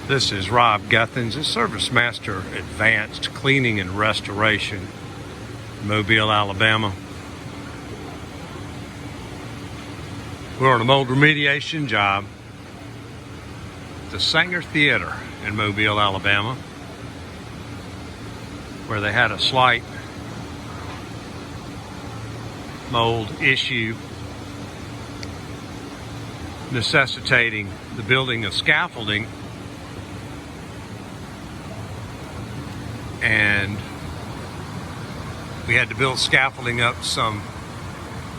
This is Rob Guthins, a ServiceMaster Advanced Cleaning and Restoration, Mobile, Alabama. We're on a mold remediation job at the Saenger Theater in Mobile, Alabama, where they had a slight mold issue necessitating the building of scaffolding, and we had to build scaffolding up some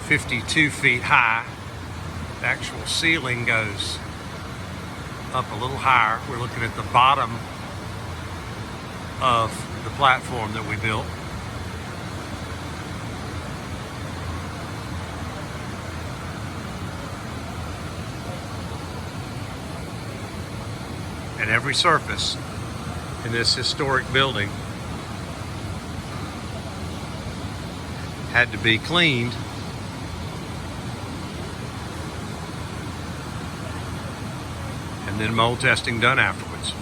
52 feet high. The actual ceiling goes up a little higher. We're looking at the bottom of the platform that we built. And every surface in this historic building had to be cleaned and then mold testing done afterwards.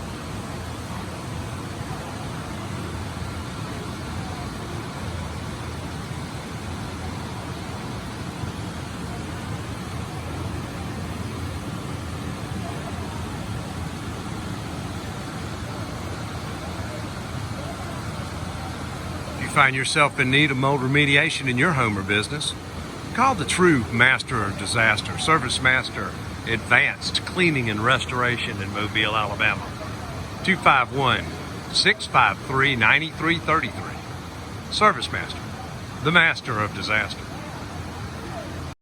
Find yourself in need of mold remediation in your home or business, call the true master of disaster, ServiceMaster Advanced Cleaning and Restoration in Mobile, Alabama. 251-653-9333. ServiceMaster, the master of disaster.